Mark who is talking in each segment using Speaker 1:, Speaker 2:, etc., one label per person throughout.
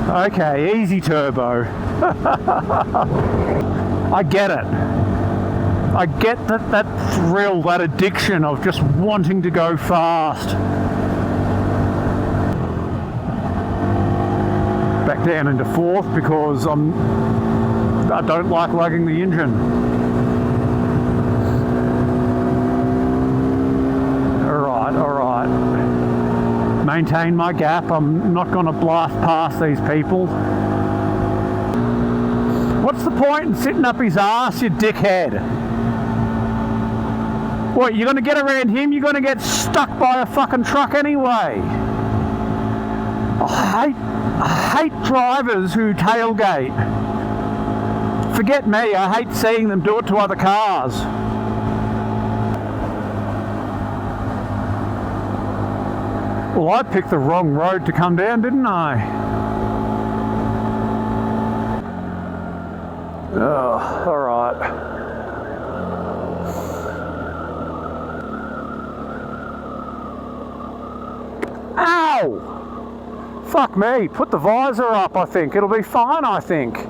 Speaker 1: Okay, easy turbo. I get it. I get that thrill, that addiction of just wanting to go fast. Back down into fourth because I don't like lugging the engine. Alright. Maintain my gap. I'm not going to blast past these people. What's the point in sitting up his ass, you dickhead? What, you're going to get around him? You're going to get stuck by a fucking truck anyway. I hate drivers who tailgate. Forget me, I hate seeing them do it to other cars. Well, I picked the wrong road to come down, didn't I? Oh, alright. Ow! Fuck me, put the visor up, I think. It'll be fine, I think.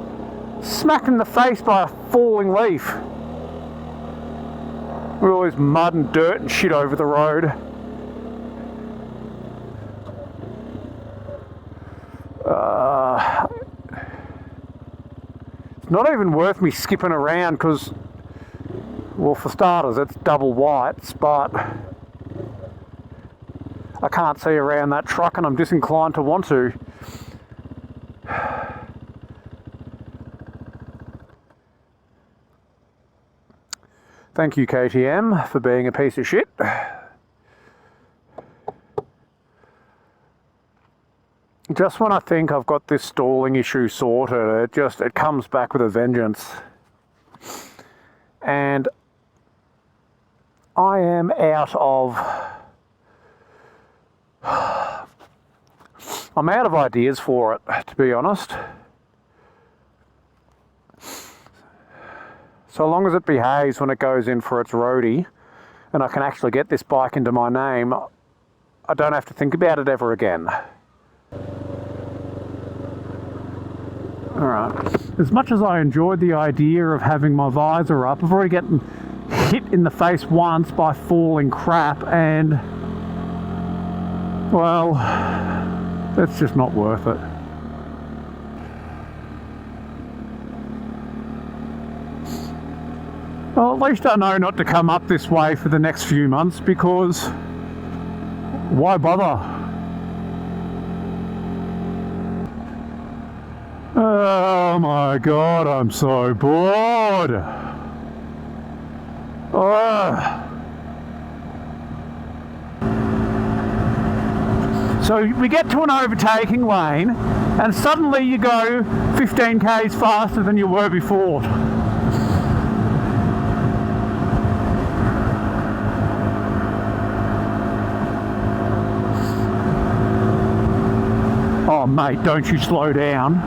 Speaker 1: Smacked in the face by a falling leaf. With all this mud and dirt and shit over the road. It's not even worth me skipping around because, well, for starters, it's double whites, but I can't see around that truck and I'm disinclined to want to. Thank you, KTM, for being a piece of shit. Just when I think I've got this stalling issue sorted, it comes back with a vengeance. And I am out of ideas for it, to be honest. So long as it behaves when it goes in for its roadie and I can actually get this bike into my name, I don't have to think about it ever again. Alright, as much as I enjoyed the idea of having my visor up, I've already gotten hit in the face once by falling crap and, well, it's just not worth it. Well, at least I know not to come up this way for the next few months because why bother? Oh my god, I'm so bored. So we get to an overtaking lane and suddenly you go 15 k's faster than you were before. Oh mate, don't you slow down.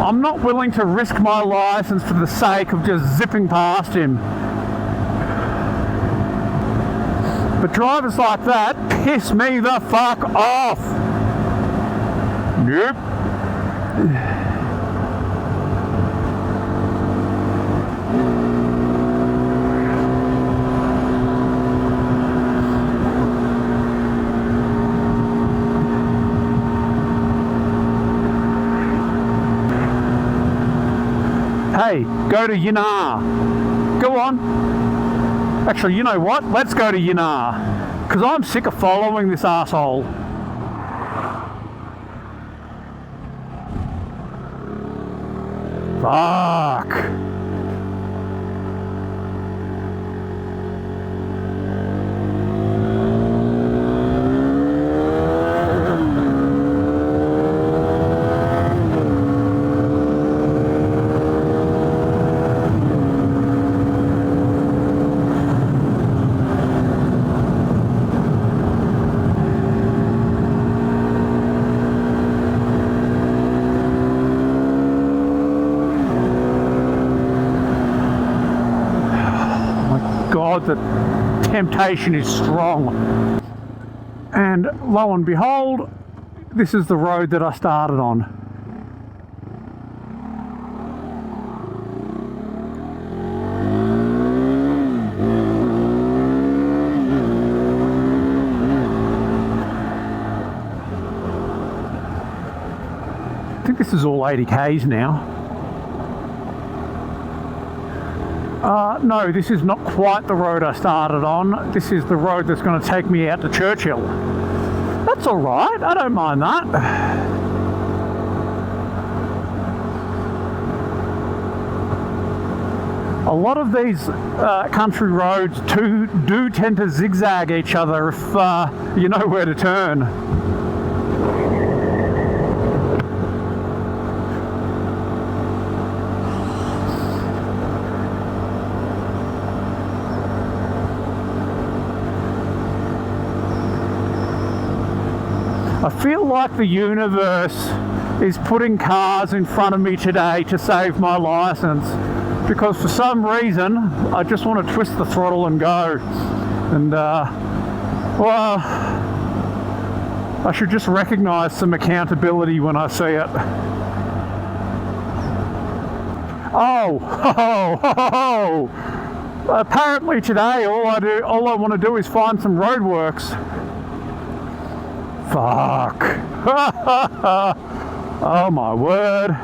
Speaker 1: I'm not willing to risk my license for the sake of just zipping past him. But drivers like that piss me the fuck off. Nope. Hey, go to Yanar. Go on. Actually, you know what? Let's go to Yanar. Because I'm sick of following this asshole. Fuck. God, the temptation is strong. And lo and behold, this is the road that I started on. I think this is all 80 k's now. No, this is not quite the road I started on. This is the road that's going to take me out to Churchill. That's all right, I don't mind that. A lot of these country roads do tend to zigzag each other if you know where to turn. I feel like the universe is putting cars in front of me today to save my license, because for some reason I just want to twist the throttle and go. And well, I should just recognize some accountability when I see it. Oh. Apparently today all I want to do is find some roadworks. Fuck. Oh my word.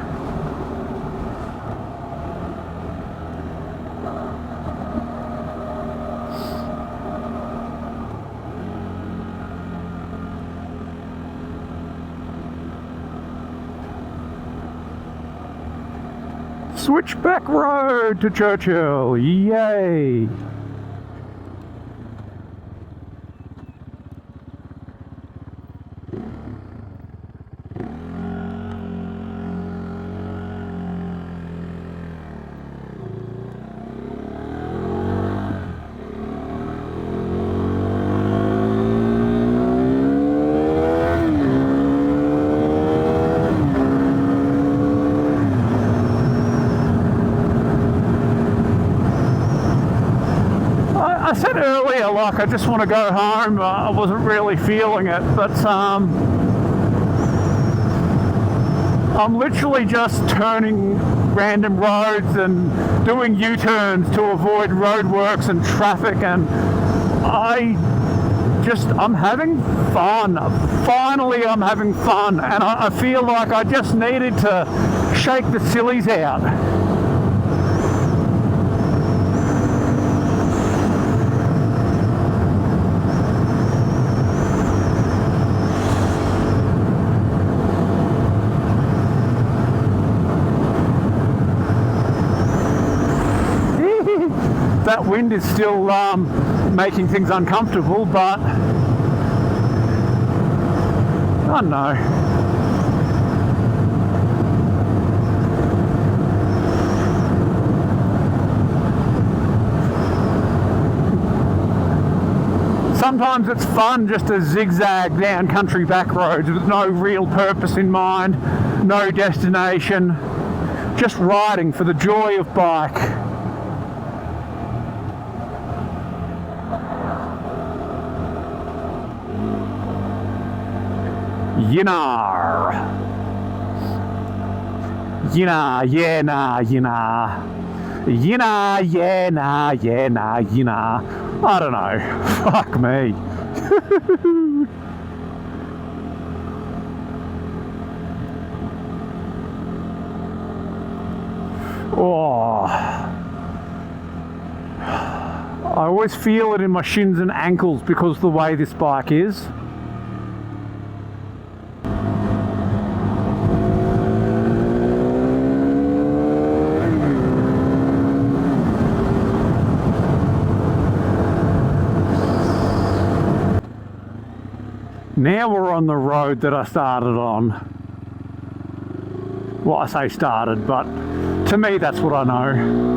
Speaker 1: Switchback road to Churchill. Yay. I said earlier, like, I just want to go home. I wasn't really feeling it, but I'm literally just turning random roads and doing U-turns to avoid roadworks and traffic, and I'm having fun. Finally, I'm having fun, and I feel like I just needed to shake the sillies out. That wind is still making things uncomfortable, but I don't know. Sometimes it's fun just to zigzag down country back roads with no real purpose in mind, no destination, just riding for the joy of bike. Yinar. Yina, yeah, nah, yina. Yina, yeah, nah, yeah, nah, yina. I don't know. Fuck me. Oh. I always feel it in my shins and ankles because of the way this bike is. Now we're on the road that I started on. Well, I say started, but to me that's what I know.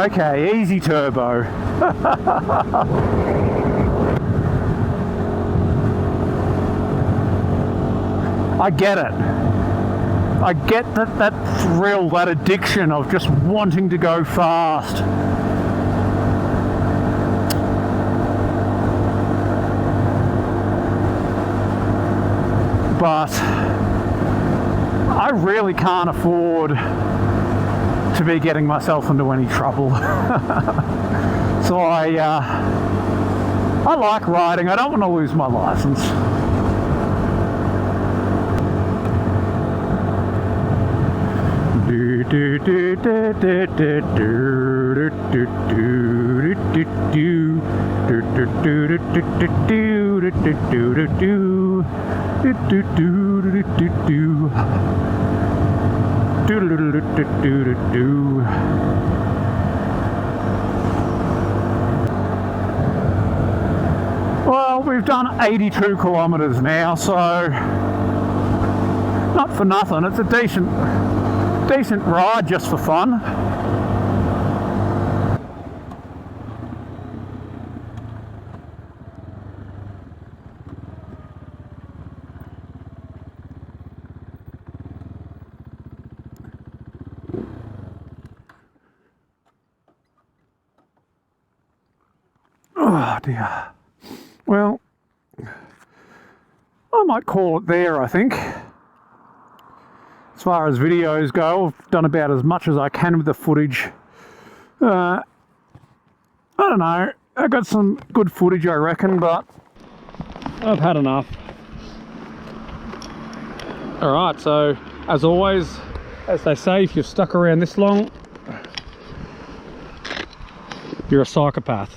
Speaker 1: Okay, easy turbo. I get it. I get that thrill, that addiction of just wanting to go fast. But I really can't afford to be getting myself into any trouble. So I like riding. I don't want to lose my license. Well, we've done 82 kilometers now, so not for nothing. It's a decent ride just for fun. Oh dear. Well, I might call it there, I think. As far as videos go, I've done about as much as I can with the footage. I don't know, I got some good footage I reckon, but I've had enough. Alright, so as always, as they say, if you've stuck around this long, you're a psychopath.